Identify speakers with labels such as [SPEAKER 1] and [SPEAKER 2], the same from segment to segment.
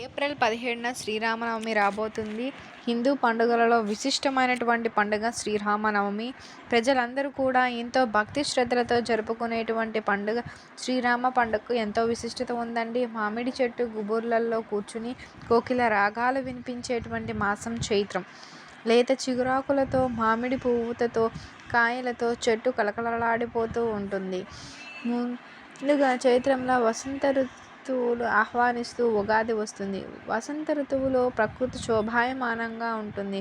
[SPEAKER 1] April 17న Sri Rama Navami రాబోతుంది. హిందూ పండుగలలో విశిష్టమైనటువంటి పండుగ శ్రీరామనవమి. ప్రజలందరూ కూడా ఎంతో భక్తి శ్రద్ధలతో జరుపుకునేటువంటి పండుగ. శ్రీరామ పండుగకు ఎంతో విశిష్టత ఉందండి. మామిడి చెట్టు గుబుర్లలో కూర్చుని కోకిల రాగాలు వినిపించేటువంటి మాసం చైత్రం. లేత చిగురాకులతో, మామిడి పువ్వుతో, కాయలతో చెట్టు కలకలలాడిపోతూ ఉంటుంది. ముందుగా చైత్రంలో వసంత ఋతువులు ఆహ్వానిస్తూ ఉగాది వస్తుంది. వసంత ఋతువులో ప్రకృతి శోభాయమానంగా ఉంటుంది.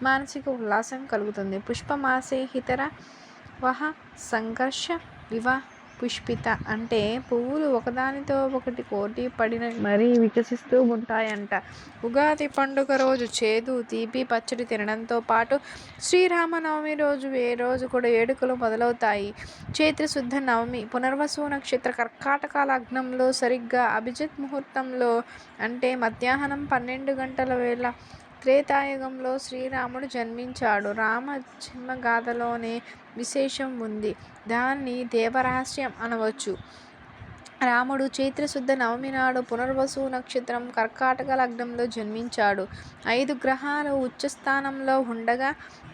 [SPEAKER 1] మానసిక ఉల్లాసం కలుగుతుంది. పుష్పమాసే హితర వహ సంఘర్ష వివ పుష్పిత అంటే పువ్వులు ఒకదానితో ఒకటి పోటీ పడిన మరీ వికసిస్తూ ఉంటాయంట. ఉగాది పండుగ రోజు చేదు, తీపి పచ్చడి తినడంతో పాటు శ్రీరామనవమి రోజు కూడా వేడుకలు మొదలవుతాయి. చైత్రశుద్ధ నవమి పునర్వసు నక్షత్ర కర్కాటక లగ్నంలో సరిగ్గా అభిజిత్ ముహూర్తంలో అంటే మధ్యాహ్నం 12 గంటల వేళ త్రేతాయుగంలో శ్రీరాముడు జన్మించాడు. రామ జన్మగాథలోనే విశేషం ఉంది. దాన్ని దేవరహస్యం అనవచ్చు. రాముడు చైత్రశుద్ధ నవమి నాడు పునర్వసు నక్షత్రం కర్కాటక లగ్నంలో జన్మించాడు. 5 గ్రహాలు ఉచ్చస్థానంలో ఉండగా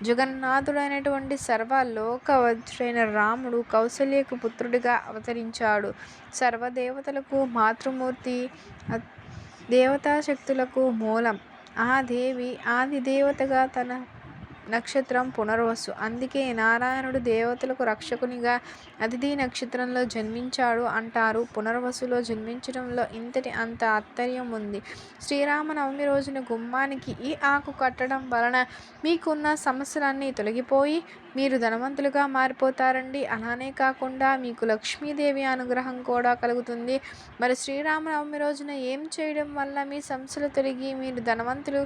[SPEAKER 1] జగన్నాథుడైనటువంటి సర్వలోకవధుడైన రాముడు కౌసల్యకు పుత్రుడిగా అవతరించాడు. సర్వదేవతలకు మాతృమూర్తి, దేవతాశక్తులకు మూలం. ఆ దేవి ఆదిదేవతగా తన నక్షత్రం పునర్వసు. అందుకే నారాయణుడు దేవతలకు రక్షకునిగా అదితి నక్షత్రంలో జన్మించాడు అంటారు. పునర్వసులో జన్మించడంలో ఇంతటి అంత ఆశ్చర్యం ఉంది. శ్రీరామనవమి రోజున గుమ్మానికి ఈ ఆకు కట్టడం వలన మీకున్న సమస్యలన్నీ తొలగిపోయి మీరు ధనవంతులుగా మారిపోతారండి. అలానే కాకుండా మీకు లక్ష్మీదేవి అనుగ్రహం కూడా కలుగుతుంది. మరి శ్రీరామనవమి రోజున ఏం చేయడం వల్ల మీ సమస్యలు తొలగి మీరు ధనవంతులు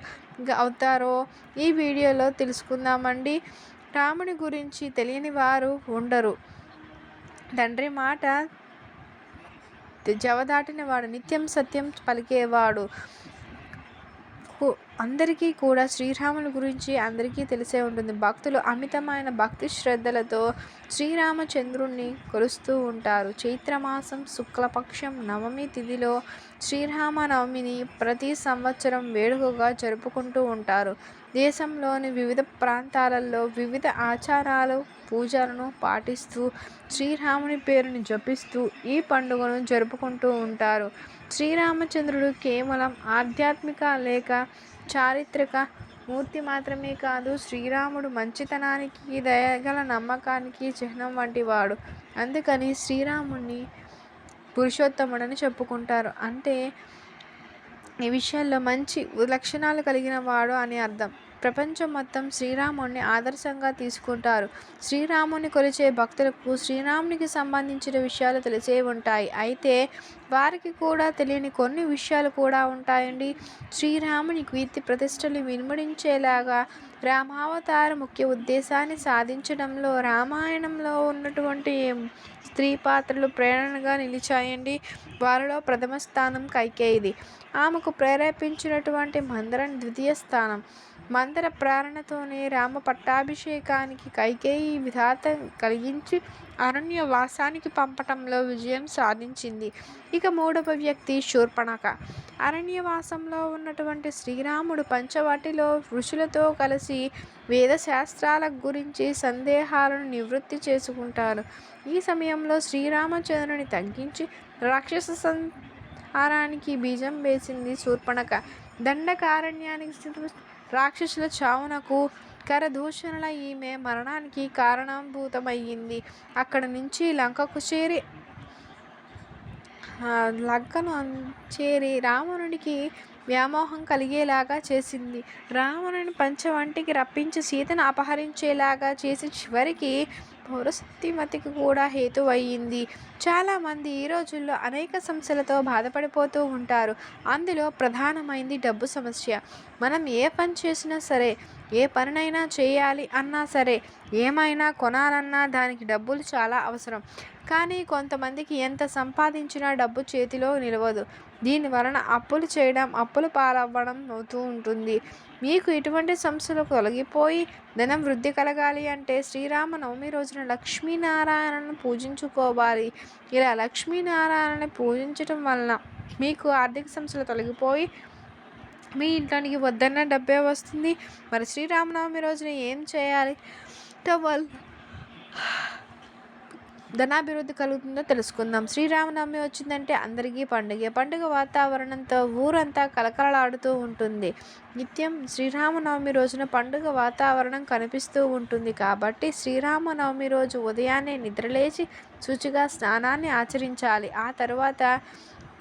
[SPEAKER 1] అవుతారో ఈ వీడియోలో తెలుసుకుందామండి. రాముడి గురించి తెలియని వారు ఉండరు. తండ్రి మాట జవదాటినవాడు, నిత్యం సత్యం పలికేవాడు. అందరికీ కూడా శ్రీరాముని గురించి అందరికీ తెలిసే ఉంటుంది. భక్తులు అమితమైన భక్తి శ్రద్ధలతో శ్రీరామచంద్రుణ్ణి కొలుస్తూ ఉంటారు. చైత్రమాసం శుక్లపక్షం నవమి తిథిలో శ్రీరామనవమిని ప్రతి సంవత్సరం వేడుకగా జరుపుకుంటూ ఉంటారు. దేశంలోని వివిధ ప్రాంతాలలో వివిధ ఆచారాలు, పూజలను పాటిస్తూ శ్రీరాముని పేరుని జపిస్తూ ఈ పండుగను జరుపుకుంటూ ఉంటారు. శ్రీరామచంద్రుడు కేవలం ఆధ్యాత్మిక లేక చారిత్రక మూర్తి మాత్రమే కాదు, శ్రీరాముడు మంచితనానికి, దయగల నమ్మకానికి చిహ్నం వంటివాడు. అందుకని శ్రీరాముడిని పురుషోత్తముడని చెప్పుకుంటారు. అంటే ఈ విషయాల్లో మంచి లక్షణాలు కలిగిన వాడు అని అర్థం. ప్రపంచం మొత్తం శ్రీరాముడిని ఆదర్శంగా తీసుకుంటారు. శ్రీరాముని కొలిచే భక్తులకు శ్రీరామునికి సంబంధించిన విషయాలు తెలిసే ఉంటాయి. అయితే వారికి కూడా తెలియని కొన్ని విషయాలు కూడా ఉంటాయండి. శ్రీరాముని కీర్తి ప్రతిష్టలు వినుమడించేలాగా రామావతార ముఖ్య ఉద్దేశాన్ని సాధించడంలో రామాయణంలో ఉన్నటువంటి స్త్రీ పాత్రలు ప్రేరణగా నిలిచాయండి. వారిలో ప్రథమ స్థానం కైకేయిది. ఆమెకు ప్రేరేపించినటువంటి మందరం ద్వితీయ స్థానం. మందర ప్రేరణతోనే రామ పట్టాభిషేకానికి కైకేయి విధాత కలిగించి అరణ్యవాసానికి పంపటంలో విజయం సాధించింది. ఇక మూడవ వ్యక్తి శూర్పణఖ. అరణ్యవాసంలో ఉన్నటువంటి శ్రీరాముడు పంచవటిలో ఋషులతో కలిసి వేదశాస్త్రాల గురించి సందేహాలను నివృత్తి చేసుకుంటారు. ఈ సమయంలో శ్రీరామచంద్రుని తగ్గించి రాక్షస సంహారానికి బీజం వేసింది శూర్పణఖ. దండకారణ్యానికి రాక్షసుల చావునకు కరదూషణల ఈమె మరణానికి కారణభూతమయ్యింది. అక్కడి నుంచి లంకను చేరి రావణుడికి వ్యామోహం కలిగేలాగా చేసింది. రావణుని పంచవంటికి రప్పించి సీతను అపహరించేలాగా చేసి చివరికి పౌరసత్యమతికి కూడా హేతువయ్యింది. చాలామంది ఈ రోజుల్లో అనేక సమస్యలతో బాధపడిపోతూ ఉంటారు. అందులో ప్రధానమైంది డబ్బు సమస్య. మనం ఏ పని చేసినా సరే, ఏ పనినైనా చేయాలి అన్నా సరే, ఏమైనా కొనాలన్నా దానికి డబ్బులు చాలా అవసరం. కానీ కొంతమందికి ఎంత సంపాదించినా డబ్బు చేతిలో నిలవదు. దీనివలన అప్పులు చేయడం, అప్పుల పాలవ్వడం అవుతూ ఉంటుంది. మీకు ఇటువంటి సమస్యలు తొలగిపోయి ధనం వృద్ధి కలగాలి అంటే శ్రీరామనవమి రోజున లక్ష్మీనారాయణను పూజించుకోవాలి. ఇలా లక్ష్మీనారాయణని పూజించటం వలన మీకు ఆర్థిక సమస్యలు తొలగిపోయి మీ ఇంట్లోనికి వద్దన్న డబ్బే వస్తుంది. మరి శ్రీరామనవమి రోజున ఏం చేయాలి వల్ల ధనాభివృద్ధి కలుగుతుందో తెలుసుకుందాం. శ్రీరామనవమి వచ్చిందంటే అందరికీ పండుగ వాతావరణంతో ఊరంతా కలకలలాడుతూ ఉంటుంది. నిత్యం శ్రీరామనవమి రోజున పండుగ వాతావరణం కనిపిస్తూ ఉంటుంది. కాబట్టి శ్రీరామనవమి రోజు ఉదయాన్నే నిద్రలేచి శుచిగా స్నానాన్ని ఆచరించాలి. ఆ తర్వాత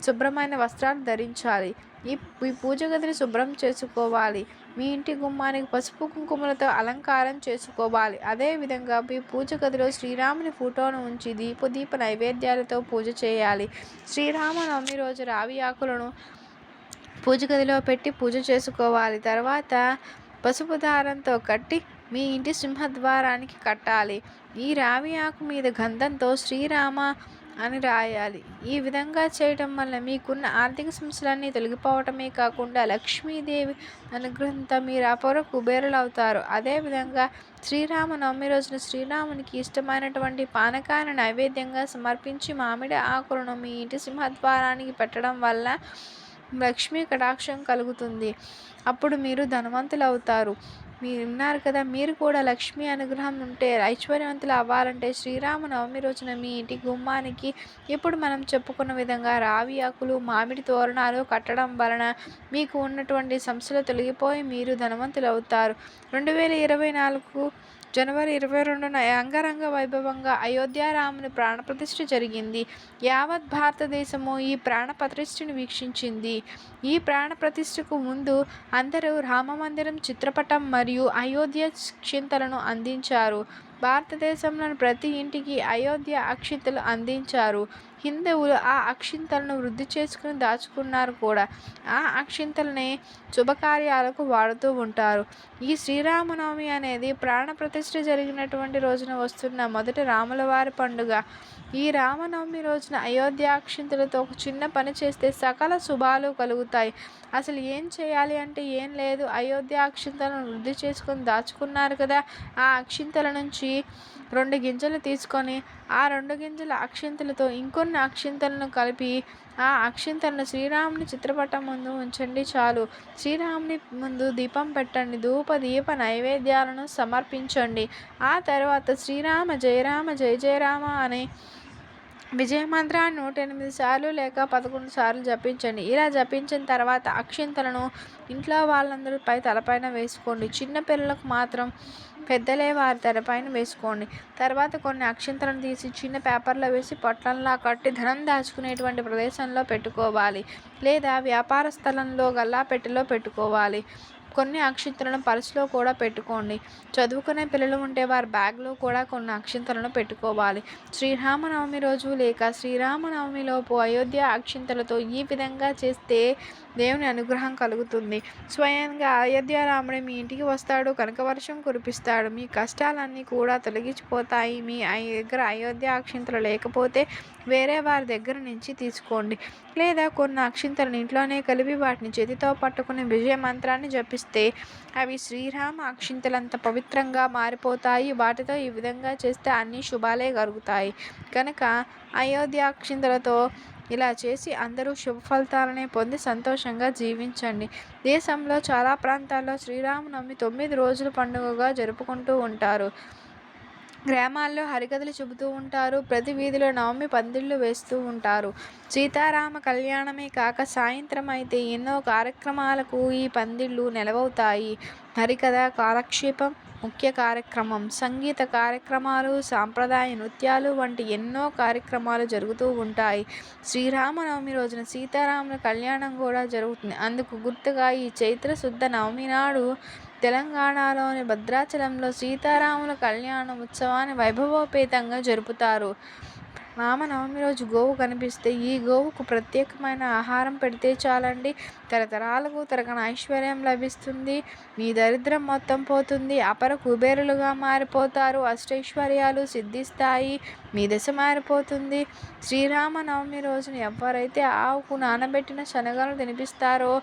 [SPEAKER 1] శుభ్రమైన వస్త్రాలు ధరించాలి. ఈ పూజ గదిని శుభ్రం చేసుకోవాలి. మీ ఇంటి గుమ్మానికి పసుపు కుంకుమలతో అలంకారం చేసుకోవాలి. అదేవిధంగా మీ పూజ గదిలో శ్రీరాముని ఫోటోను ఉంచి దీప నైవేద్యాలతో పూజ చేయాలి. శ్రీరామనవమి రోజు రావి ఆకులను పూజ గదిలో పెట్టి పూజ చేసుకోవాలి. తర్వాత పసుపు దారంతో కట్టి మీ ఇంటి సింహద్వారానికి కట్టాలి. ఈ రావి ఆకు మీద గంధంతో శ్రీరామ అని రాయాలి. ఈ విధంగా చేయడం వల్ల మీకున్న ఆర్థిక సమస్యలన్నీ తొలగిపోవటమే కాకుండా లక్ష్మీదేవి అనుగ్రహంతో మీరు అపర కుబేరులవుతారు. అదేవిధంగా శ్రీరామనవమి రోజున శ్రీరామునికి ఇష్టమైనటువంటి పానకాన్ని నైవేద్యంగా సమర్పించి మామిడి ఆకులను మీ ఇంటి సింహద్వారానికి పెట్టడం వల్ల లక్ష్మీ కటాక్షం కలుగుతుంది. అప్పుడు మీరు ధనవంతులు అవుతారు. మీరు విన్నారు కదా, మీరు కూడా లక్ష్మీ అనుగ్రహం ఉంటే ఐశ్వర్యవంతులు అవ్వాలంటే శ్రీరామనవమి రోజున మీ ఇంటి గుమ్మానికి ఇప్పుడు మనం చెప్పుకున్న విధంగా రావి ఆకులు, మామిడి తోరణాలు కట్టడం వలన మీకు ఉన్నటువంటి సమస్యలు తొలగిపోయి మీరు ధనవంతులు అవుతారు. 2024 జనవరి 22న అంగరంగ వైభవంగా అయోధ్యారాముని ప్రాణప్రతిష్ఠ జరిగింది. యావత్ భారతదేశము ఈ ప్రాణప్రతిష్ఠను వీక్షించింది. ఈ ప్రాణప్రతిష్ఠకు ముందు అందరూ రామమందిరం చిత్రపటం మరియు అయోధ్య అక్షింతలను అందించారు. భారతదేశంలోని ప్రతి ఇంటికి అయోధ్య అక్షింతలు అందించారు. హిందువులు ఆ అక్షింతలను వృద్ధి చేసుకుని దాచుకున్నారు కూడా. ఆ అక్షింతలనే శుభకార్యాలకు వాడుతూ ఉంటారు. ఈ శ్రీరామనవమి అనేది ప్రాణప్రతిష్ఠ జరిగినటువంటి రోజున వస్తున్న మొదటి రాములవారి పండుగ. ఈ రామనవమి రోజున అయోధ్య అక్షింతలతో ఒక చిన్న పని చేస్తే సకల శుభాలు కలుగుతాయి. అసలు ఏం చేయాలి అంటే ఏం లేదు, అయోధ్య అక్షింతలను వృద్ధి చేసుకొని దాచుకున్నారు కదా, ఆ అక్షింతల నుంచి 2 గింజలు తీసుకొని ఆ 2 గింజల అక్షింతలతో ఇంకొన్ని అక్షింతలను కలిపి ఆ అక్షింతలను శ్రీరాముని చిత్రపటం ముందు ఉంచండి చాలు. శ్రీరాముని ముందు దీపం పెట్టండి. దీప నైవేద్యాలను సమర్పించండి. ఆ తర్వాత శ్రీరామ జయ రామ జయ జయ రామ అనే విజయ మంత్రాన్ని 108 సార్లు లేక 11 సార్లు జపించండి. ఇలా జపించిన తర్వాత అక్షింతలను ఇంట్లో వాళ్ళందరూ తలపైన వేసుకోండి. చిన్న పిల్లలకు మాత్రం పెద్దలే వారి తలపైన వేసుకోండి. తర్వాత కొన్ని అక్షింతలను తీసి చిన్న పేపర్లో వేసి పొట్లంలా కట్టి ధనం దాచుకునేటువంటి ప్రదేశంలో పెట్టుకోవాలి. లేదా వ్యాపార స్థలంలో గల్లాపెట్టెలో పెట్టుకోవాలి. కొన్ని అక్షింతలను పర్సులో కూడా పెట్టుకోండి. చదువుకునే పిల్లలు ఉంటే వారి బ్యాగ్లో కూడా కొన్ని అక్షింతలను పెట్టుకోవాలి. శ్రీరామనవమి రోజు లేక శ్రీరామనవమిలోపు అయోధ్య అక్షింతలతో ఈ విధంగా చేస్తే దేవుని అనుగ్రహం కలుగుతుంది. స్వయంగా అయోధ్య రాముడే మీ ఇంటికి వస్తాడు, కనకవర్షం కురిపిస్తాడు. మీ కష్టాలన్నీ కూడా తొలగిపోతాయి. మీ దగ్గర అయోధ్య అక్షింతలు లేకపోతే వేరే వారి దగ్గర నుంచి తీసుకోండి. లేదా కొన్ని అక్షింతలను ఇంట్లోనే కలిపి వాటిని చేతితో పట్టుకుని విజయ మంత్రాన్ని జపిస్తే అవి శ్రీరామ అక్షింతలంత పవిత్రంగా మారిపోతాయి. వాటితో ఈ విధంగా చేస్తే అన్ని శుభాలే కలుగుతాయి. కనుక అయోధ్య అక్షింతలతో ఇలా చేసి అందరూ శుభ ఫలితాలనే పొంది సంతోషంగా జీవించండి. దేశంలో చాలా ప్రాంతాల్లో శ్రీరామనవమి 9 రోజుల పండుగగా జరుపుకుంటూ ఉంటారు. గ్రామాల్లో హరికథలు చెబుతూ ఉంటారు. ప్రతి వీధిలో నవమి పందిళ్ళు వేస్తూ ఉంటారు. సీతారామ కళ్యాణమే కాక సాయంత్రం అయితే ఎన్నో కార్యక్రమాలకు ఈ పందిళ్ళు నెలవవుతాయి. హరికథ, కాలక్షేపం, ముఖ్య కార్యక్రమం, సంగీత కార్యక్రమాలు, సాంప్రదాయ నృత్యాలు వంటి ఎన్నో కార్యక్రమాలు జరుగుతూ ఉంటాయి. శ్రీరామనవమి రోజున సీతారాముల కళ్యాణం కూడా జరుగుతుంది. అందుకు గుర్తుగా ఈ చైత్ర శుద్ధ నవమి నాడు తెలంగాణలోని భద్రాచలంలో సీతారాముల కళ్యాణ ఉత్సవాన్ని వైభవోపేతంగా జరుపుతారు. రామనవమి రోజు గోవు కనిపిస్తే ఈ గోవుకు ప్రత్యేకమైన ఆహారం పెడితే చాలండి, తరతరాలకు తరగని ఐశ్వర్యం లభిస్తుంది. మీ దరిద్రం మొత్తం పోతుంది. అపర కుబేరులుగా మారిపోతారు. అష్టైశ్వర్యాలు సిద్ధిస్తాయి. మీ దశ మారిపోతుంది. శ్రీరామనవమి రోజున ఎవరైతే ఆవుకు నానబెట్టిన శనగలు తినిపిస్తారో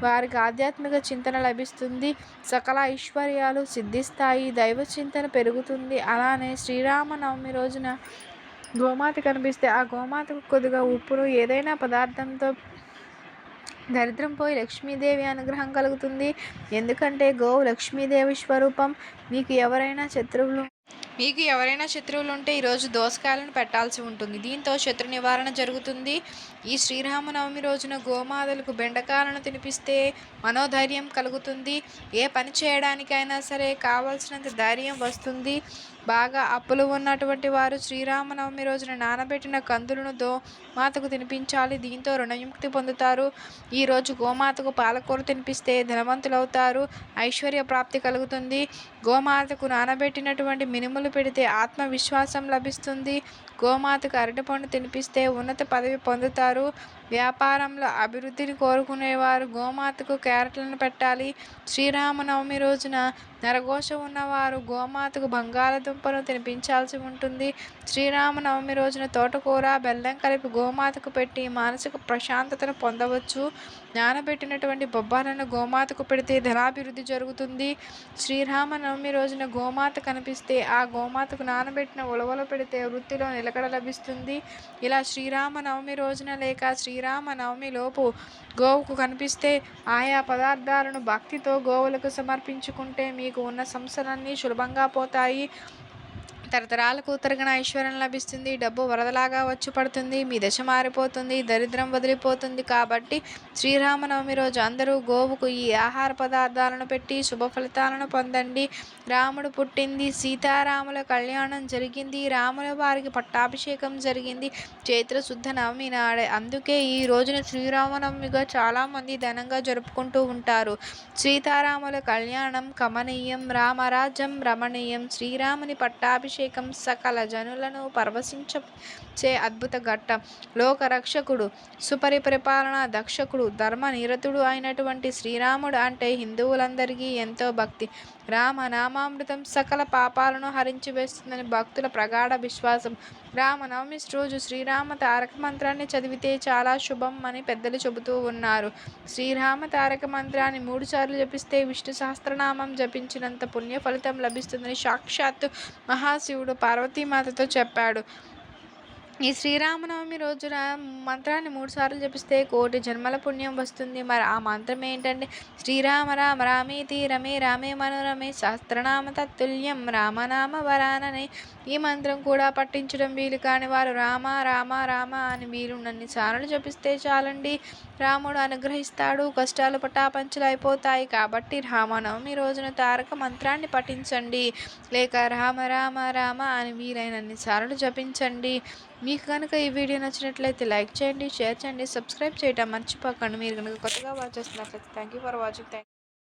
[SPEAKER 1] వారికి ఆధ్యాత్మిక చింతన లభిస్తుంది. సకల ఐశ్వర్యాలు సిద్ధిస్తాయి. దైవ చింతన పెరుగుతుంది. అలానే శ్రీరామనవమి రోజున గోమాత కనిపిస్తే ఆ గోమాతకు కొద్దిగా ఉప్పును ఏదైనా పదార్థంతో దరిద్రం పోయి లక్ష్మీదేవి అనుగ్రహం కలుగుతుంది. ఎందుకంటే గోవు లక్ష్మీదేవి స్వరూపం. మీకు ఎవరైనా శత్రువులు ఉంటే ఈరోజు దోసకాయలను పెట్టాల్సి ఉంటుంది. దీంతో శత్రు నివారణ జరుగుతుంది. ఈ శ్రీరామనవమి రోజున గోమాతలకు బెండకాయలను తినిపిస్తే మనోధైర్యం కలుగుతుంది. ఏ పని చేయడానికైనా సరే కావలసినంత ధైర్యం వస్తుంది. బాగా అప్పులు ఉన్నటువంటి వారు శ్రీరామనవమి రోజున నానబెట్టిన కందులను గోమాతకు తినిపించాలి. దీంతో రుణవిముక్తి పొందుతారు. ఈరోజు గోమాతకు పాలకూర తినిపిస్తే ధనవంతులవుతారు. ఐశ్వర్య ప్రాప్తి కలుగుతుంది. గోమాతకు నానబెట్టినటువంటి మినుములు పెడితే ఆత్మవిశ్వాసం లభిస్తుంది. గోమాతకు అరటిపండు తినిపిస్తే ఉన్నత పదవి పొందుతారు. వ్యాపారంలో అభివృద్ధిని కోరుకునేవారు గోమాతకు క్యారెట్లను పెట్టాలి. శ్రీరామనవమి రోజున నరఘోష ఉన్నవారు గోమాతకు బంగాళదుంపను తినిపించాల్సి ఉంటుంది. శ్రీరామనవమి రోజున తోటకూర, బెల్లం కలిపి గోమాతకు పెట్టి మానసిక ప్రశాంతతను పొందవచ్చు. నానబెట్టినటువంటి బొబ్బర్లను గోమాతకు పెడితే ధనాభివృద్ధి జరుగుతుంది. శ్రీరామనవమి రోజున గోమాత కనిపిస్తే ఆ గోమాతకు నానబెట్టిన ఉలవలు పెడితే వృత్తిలో నిలకడ లభిస్తుంది. ఇలా శ్రీరామనవమి రోజున లేక శ్రీరామనవమి లోపు గోవుకు కనిపిస్తే ఆయా పదార్థాలను భక్తితో గోవులకు సమర్పించుకుంటే మీకు ఉన్న సమస్యలన్నీ సులభంగా పోతాయి. తరతరాలకు తరగని ఐశ్వర్యం లభిస్తుంది. డబ్బు వరదలాగా వచ్చి పడుతుంది. మీ దశ మారిపోతుంది. దరిద్రం వదిలిపోతుంది. కాబట్టి శ్రీరామనవమి రోజు అందరూ గోవుకు ఈ ఆహార పదార్థాలను పెట్టి శుభ ఫలితాలను పొందండి. రాముడు పుట్టింది, సీతారాముల కళ్యాణం జరిగింది, రాముల వారికి పట్టాభిషేకం జరిగింది చైత్ర శుద్ధ నవమి నాడే. అందుకే ఈ రోజున శ్రీరామనవమిగా చాలామంది ఘనంగా జరుపుకుంటూ ఉంటారు. సీతారాముల కళ్యాణం కమనీయం, రామరాజ్యం రమణీయం. శ్రీరాముని పట్టాభిషేకం సకల జనులను పరవశించే అద్భుత ఘట్టం. లోకరక్షకుడు, సుపరిపాలన దక్షకుడు, ధర్మనిరతుడు అయినటువంటి శ్రీరాముడు అంటే హిందువులందరికీ ఎంతో భక్తి. రామనామామృతం సకల పాపాలను హరించి వేస్తుందని భక్తుల ప్రగాఢ విశ్వాసం. రామనవమి రోజు శ్రీరామ తారక మంత్రాన్ని చదివితే చాలా శుభం అని పెద్దలు చెబుతూ ఉన్నారు. శ్రీరామ తారక మంత్రాన్ని 3 సార్లు జపిస్తే విష్ణు సహస్రనామం జపించినంత పుణ్య ఫలితం లభిస్తుందని సాక్షాత్తు మహాశివుడు పార్వతీమాతతో చెప్పాడు. ఈ శ్రీరామనవమి రోజున మంత్రాన్ని 3 సార్లు జపిస్తే 1,000,000 జన్మల పుణ్యం వస్తుంది. మరి ఆ మంత్రం ఏంటంటే శ్రీరామ రామ రామేతి రమే రామే మనోరమే సహస్రనామ తత్తుల్యం రామనామ వరాననే. ఈ మంత్రం కూడా పఠించడం వీలు కాని వారు రామ రామ రామ అని వీలున్నన్ని సార్లు జపిస్తే చాలండి. రాముడు అనుగ్రహిస్తాడు. కష్టాలు పటాపంచలు అయిపోతాయి. కాబట్టి రామనవమి రోజున తారక మంత్రాన్ని పఠించండి. లేక రామ రామ రామ అని వీలైనన్ని సార్లు జపించండి. మీకు కనుక ఈ వీడియో నచ్చినట్లయితే లైక్ చేయండి, షేర్ చేయండి, సబ్స్క్రైబ్ చేయడం మర్చిపోకండి. మీరు కనుక కొత్తగా వాచ్ చేస్తున్నట్లయితే థ్యాంక్ యూ ఫర్ వాచింగ్.